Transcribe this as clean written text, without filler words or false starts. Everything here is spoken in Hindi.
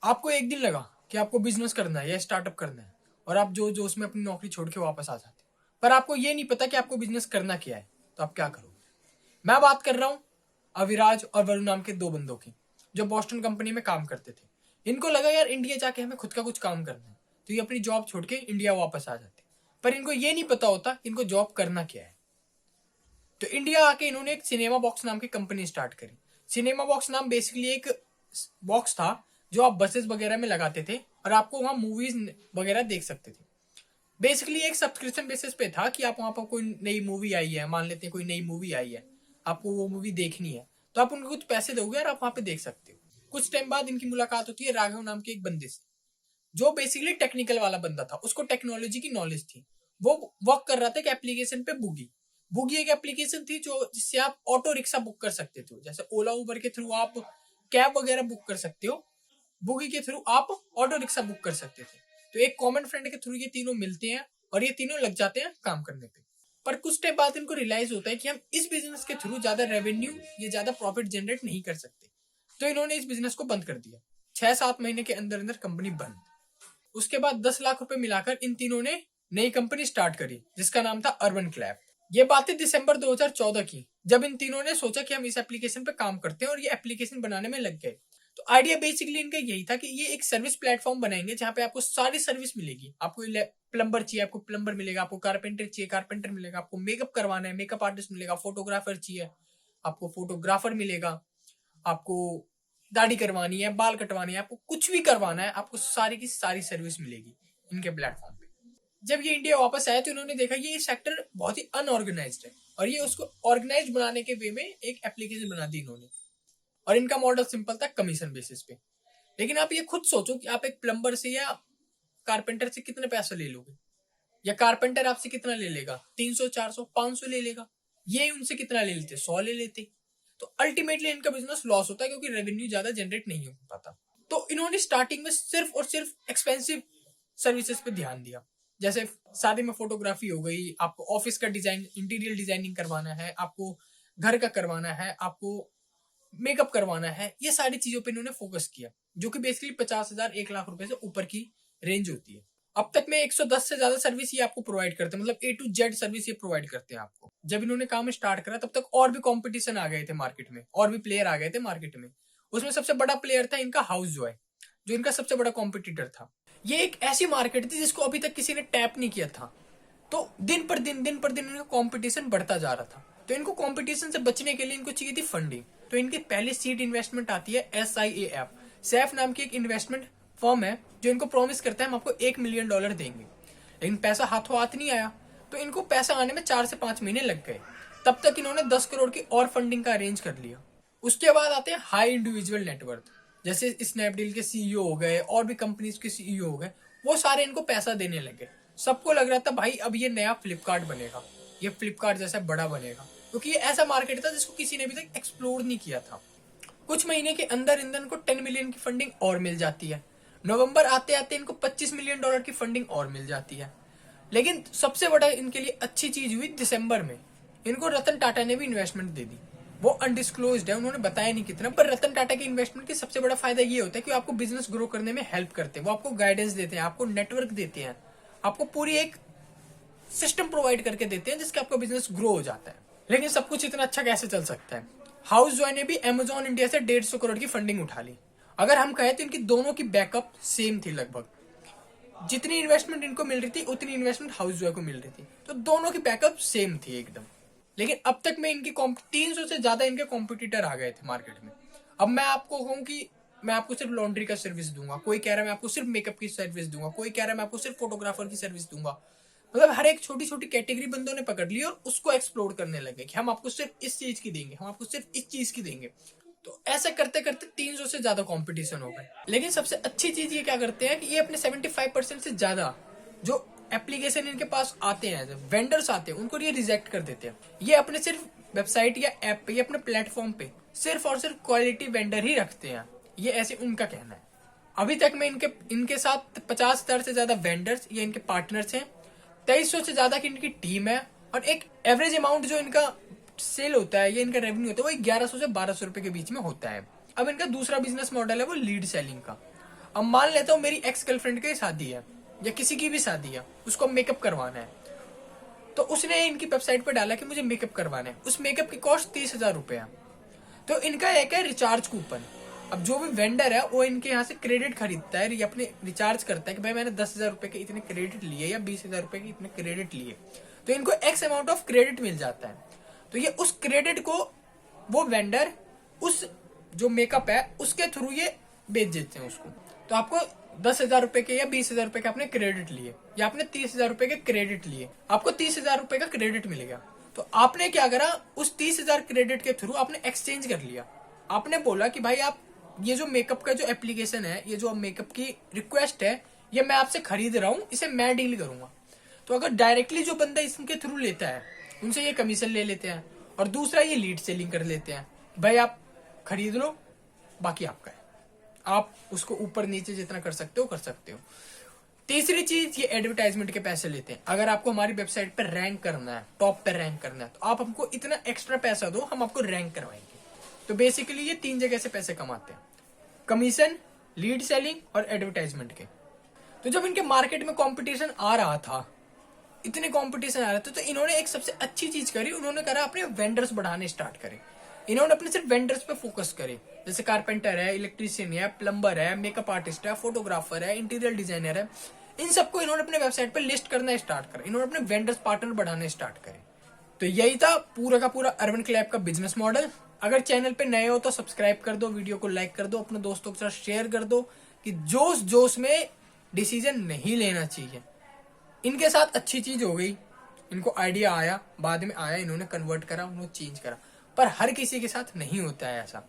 आपको एक दिन लगा कि आपको बिजनेस करना है या स्टार्टअप करना है और आप जो जो उसमें अपनी नौकरी छोड़ के वापस आ जाते हो, पर आपको ये नहीं पता कि आपको बिजनेस करना क्या है, तो आप क्या करोगे? मैं बात कर रहा हूँ अविराज और वरुण नाम के दो बंदों की, जो बॉस्टन कंपनी में काम करते थे। इनको लगा यार इंडिया जाके हमें खुद का कुछ काम करना है, तो ये अपनी जॉब छोड़ के इंडिया वापस आ जाते। पर इनको ये नहीं पता होता इनको जॉब करना क्या है। तो इंडिया आके इन्होंने एक सिनेमा बॉक्स नाम की कंपनी स्टार्ट करी। सिनेमा बॉक्स नाम बेसिकली एक बॉक्स था जो आप बसेस वगैरह में लगाते थे और आपको वहां मूवीज वगैरह देख सकते थे। बेसिकली एक सब्सक्रिप्शन बेसिस पे था कि आप वहां पर कोई नई मूवी आई है, मान लेते हैं कोई नई मूवी आई है, आपको वो मूवी देखनी है, तो आप उनको कुछ पैसे दोगे और आप वहां पे देख सकते हो। कुछ टाइम बाद इनकी मुलाकात होती है राघव नाम के एक बंदे से, जो बेसिकली टेक्निकल वाला बंदा था, उसको टेक्नोलॉजी की नॉलेज थी। वो वर्क कर रहा था एक एप्लीकेशन पे, बुगी। बुगी एक एप्लीकेशन थी जो जिससे आप ऑटो रिक्शा बुक कर सकते थे, जैसे ओला उबर के थ्रू आप कैब वगैरह बुक कर सकते हो, बुगी के थ्रू आप ऑटो रिक्शा बुक कर सकते थे। तो एक कॉमन फ्रेंड के थ्रू ये तीनों मिलते हैं और ये तीनों लग जाते हैं काम करने पे। पर कुछ टाइम बाद इनको रियलाइज होता है कि हम इस बिजनेस के थ्रू ज्यादा रेवेन्यू या ज्यादा प्रॉफिट जनरेट नहीं कर सकते, तो इन्होंने इस बिजनेस को बंद कर दिया। 6-7 महीने के अंदर अंदर कंपनी बंद। उसके बाद 10 लाख रुपए मिलाकर इन तीनों ने नई कंपनी स्टार्ट करी जिसका नाम था अर्बन क्लैब। ये बातें दिसंबर 2014 की, जब इन तीनों ने सोचा कि हम इस एप्लीकेशन पे काम करते हैं और ये एप्लीकेशन बनाने में लग गए। तो आइडिया बेसिकली इनका यही था कि ये एक सर्विस प्लेटफॉर्म बनाएंगे जहां पे आपको सारी सर्विस मिलेगी। आपको प्लम्बर चाहिए, आपको प्लम्बर मिलेगा, आपको कारपेंटर चाहिए, कारपेंटर मिलेगा, आपको मेकअप करवाना है, मेकअप आर्टिस्ट मिलेगा, फोटोग्राफर चाहिए, आपको फोटोग्राफर मिलेगा, आपको दाढ़ी करवानी है, बाल कटवानी है, आपको कुछ भी करवाना है, आपको सारी की सारी सर्विस मिलेगी इनके प्लेटफॉर्म पे। जब ये इंडिया वापस आया तो इन्होंने देखा ये सेक्टर बहुत ही अनऑर्गेनाइज्ड है और ये उसको ऑर्गेनाइज बनाने के वे में एक एप्लीकेशन बना दी इन्होंने। और इनका मॉडल सिंपल था, कमीशन बेसिस पे। लेकिन आप ये खुद सोचो कि आप एक प्लम्बर से या कारपेंटर से कितने पैसे ले लोगे, या कारपेंटर आपसे कितना ले लेगा, 300 400 500 ले लेगा। ये उनसे कितना ले लेते, 100 ले लेते। तो अल्टीमेटली इनका बिजनेस लॉस होता है क्योंकि रेवेन्यू ज्यादा जनरेट नहीं हो पाता। तो इन्होंने स्टार्टिंग में सिर्फ और सिर्फ एक्सपेंसिव सर्विसेज पे ध्यान दिया, जैसे शादी में फोटोग्राफी हो गई, आपको ऑफिस का डिजाइन इंटीरियर डिजाइनिंग करवाना है, आपको घर का करवाना है, आपको मेकअप करवाना है, ये सारी चीजों पे इन्होंने फोकस किया, जो कि बेसिकली 50,000 1 लाख रुपए से ऊपर की रेंज होती है। अब तक में 110 से ज्यादा सर्विस ये आपको प्रोवाइड करते हैं, मतलब A to Z सर्विस ये प्रोवाइड करते हैं आपको। जब इन्होंने काम स्टार्ट करा तब तक और भी कंपटीशन आ गए थे मार्केट में, और भी प्लेयर आ गए थे मार्केट में। उसमें सबसे बड़ा प्लेयर था इनका हाउस जॉय, जो इनका सबसे बड़ा कॉम्पिटिटर था। ये एक ऐसी मार्केट थी जिसको अभी तक किसी ने टैप नहीं किया था। तो दिन पर दिन इनका कंपटीशन बढ़ता जा रहा था। तो इनको कंपटीशन से बचने के लिए इनको चाहिए थी फंडिंग। तो इनकी पहली सीड इन्वेस्टमेंट आती है SIAF, सैफ नाम की एक इन्वेस्टमेंट फर्म है, जो इनको प्रॉमिस करता है हम आपको $1 मिलियन देंगे। लेकिन पैसा हाथों हाथ नहीं आया, तो इनको पैसा आने में 4 से 5 महीने लग गए। तब तक इन्होंने 10 करोड़ की और फंडिंग का अरेंज कर लिया। उसके बाद आते हैं हाई इंडिविजुअल नेटवर्थ, जैसे स्नैपडील के CEO हो गए, और भी कंपनीज के CEO हो गए, वो सारे इनको पैसा देने लगे। सबको लग रहा था भाई अब ये नया फ्लिपकार्ट बनेगा, ये फ्लिपकार्ट जैसा बड़ा बनेगा, क्योंकि ये ऐसा मार्केट था जिसको किसी ने अभी तक एक्सप्लोर नहीं किया था। कुछ महीने के अंदर इंदन को 10 मिलियन की फंडिंग और मिल जाती है। नवंबर आते आते इनको $25 मिलियन की फंडिंग और मिल जाती है। लेकिन सबसे बड़ा इनके लिए अच्छी चीज हुई दिसंबर में, इनको रतन टाटा ने भी इन्वेस्टमेंट दे दी। वो अनडिस्क्लोज्ड है, उन्होंने बताया नहीं कितना, पर रतन टाटा के इन्वेस्टमेंट की सबसे बड़ा फायदा ये होता है कि आपको बिजनेस ग्रो करने में हेल्प करते हैं, वो आपको गाइडेंस देते हैं, आपको नेटवर्क देते हैं, आपको पूरी एक सिस्टम प्रोवाइड करके देते हैं जिसके आपका बिजनेस ग्रो हो जाता है। लेकिन सब कुछ इतना अच्छा कैसे चल सकता है? हाउस जॉय ने भी अमेजॉन इंडिया से 150 करोड़ की फंडिंग उठा ली। अगर हम कहें तो इनकी दोनों की बैकअप सेम थी लगभग, जितनी इन्वेस्टमेंट इनको मिल रही थी उतनी इन्वेस्टमेंट हाउस जॉय को मिल रही थी, तो दोनों की बैकअप सेम थी एकदम। लेकिन अब तक में इनकी 300 से ज्यादा इनके कॉम्पिटिटर आ गए थे मार्केट में। अब मैं आपको कहूँ कि मैं आपको सिर्फ लॉन्ड्री का सर्विस दूंगा, कोई कह रहा है मैं आपको सिर्फ मेकअप की सर्विस दूंगा, कोई कह रहा है मैं आपको सिर्फ फोटोग्राफर की सर्विस दूंगा। मतलब हर एक छोटी छोटी कैटेगरी बंदों ने पकड़ ली और उसको एक्सप्लोर करने लगे कि हम आपको सिर्फ इस चीज की देंगे, हम आपको सिर्फ इस चीज की देंगे। तो ऐसा करते करते 300 से ज्यादा कंपटीशन हो गए। लेकिन सबसे अच्छी चीज ये क्या करते हैं कि ये अपने 75% से ज्यादा जो एप्लीकेशन इनके पास आते हैं, जो वेंडर्स आते हैं, उनको ये रिजेक्ट कर देते हैं। ये अपने सिर्फ वेबसाइट या ऐप पे या अपने प्लेटफॉर्म पे सिर्फ और सिर्फ क्वालिटी वेंडर ही रखते हैं, ये ऐसे उनका कहना है। अभी तक में इनके इनके साथ 50,000 से ज्यादा वेंडर्स या इनके पार्टनर्स हैं, 2300 से ज्यादा की इनकी टीम है, और एक एवरेज अमाउंट जो इनका सेल होता है या इनका रेवेन्यू होता है वो 1100 से 1200 रुपए के बीच में होता है। अब इनका दूसरा बिजनेस मॉडल है वो लीड सेलिंग का। अब मान लेता हूँ मेरी एक्स गर्लफ्रेंड की शादी है या किसी की भी शादी है, उसको मेकअप करवाना है, तो उसने इनकी वेबसाइट पर डाला कि मुझे मेकअप करवाना है। उस मेकअप की कॉस्ट 30,000 रुपए है। तो इनका एक है रिचार्ज कूपन। अब जो भी वेंडर है वो इनके यहाँ से क्रेडिट खरीदता है या अपने रिचार्ज करता है कि भाई मैंने 10,000 रुपए के इतने क्रेडिट लिए या 20,000 रुपए के इतने क्रेडिट लिए, तो इनको एक्स अमाउंट ऑफ क्रेडिट मिल जाता है। तो ये उस क्रेडिट को वो वेंडर उस जो मेकअप है उसके थ्रू ये बेच देते हैं उसको। तो आपको 10,000 रुपए के या 20,000 रुपए के आपने क्रेडिट लिए या आपने 30,000 रुपए के क्रेडिट लिए, आपको 30,000 रुपए का क्रेडिट मिलेगा। तो आपने क्या करा, उस 30,000 क्रेडिट के थ्रू आपने एक्सचेंज कर लिया। आपने बोला कि भाई आप ये जो मेकअप का जो एप्लीकेशन है, ये जो मेकअप की रिक्वेस्ट है, ये मैं आपसे खरीद रहा हूँ, इसे मैं डील करूंगा। तो अगर डायरेक्टली जो बंदा इसके थ्रू लेता है उनसे ये कमीशन ले लेते हैं, और दूसरा ये लीड सेलिंग कर लेते हैं, भाई आप खरीद लो बाकी आपका है, आप उसको ऊपर नीचे जितना कर सकते हो कर सकते हो। तीसरी चीज, ये एडवर्टाइजमेंट के पैसे लेते हैं। अगर आपको हमारी वेबसाइट पर रैंक करना है, टॉप पे रैंक करना है, तो आप हमको इतना एक्स्ट्रा पैसा दो, हम आपको रैंक करवाएंगे। तो बेसिकली ये 3 जगह से पैसे कमाते हैं, कमीशन, लीड सेलिंग और एडवर्टाइजमेंट के। तो जब इनके मार्केट में कंपटीशन आ रहा था, इतने कंपटीशन आ रहे थे, तो इन्होंने एक सबसे अच्छी चीज करी, उन्होंने करा अपने वेंडर्स बढ़ाने स्टार्ट करे। इन्होंने अपने सिर्फ वेंडर्स पे फोकस करे, जैसे कारपेंटर है, इलेक्ट्रीशियन है, प्लम्बर है, मेकअप आर्टिस्ट है, फोटोग्राफर है, इंटीरियर डिजाइनर है, इन सबको इन्होंने अपने वेबसाइट पे लिस्ट करना स्टार्ट करा। इन्होंने अपने वेंडर्स पार्टनर बढ़ाने स्टार्ट करे। तो यही था पूरा का पूरा अर्बन क्लैब का बिजनेस मॉडल। अगर चैनल पे नए हो तो सब्सक्राइब कर दो, वीडियो को लाइक कर दो, अपने दोस्तों के साथ शेयर कर दो कि जोश जोश में डिसीजन नहीं लेना चाहिए। इनके साथ अच्छी चीज हो गई, इनको आइडिया आया, बाद में आया, इन्होंने कन्वर्ट करा, उन्होंने चेंज करा, पर हर किसी के साथ नहीं होता है ऐसा।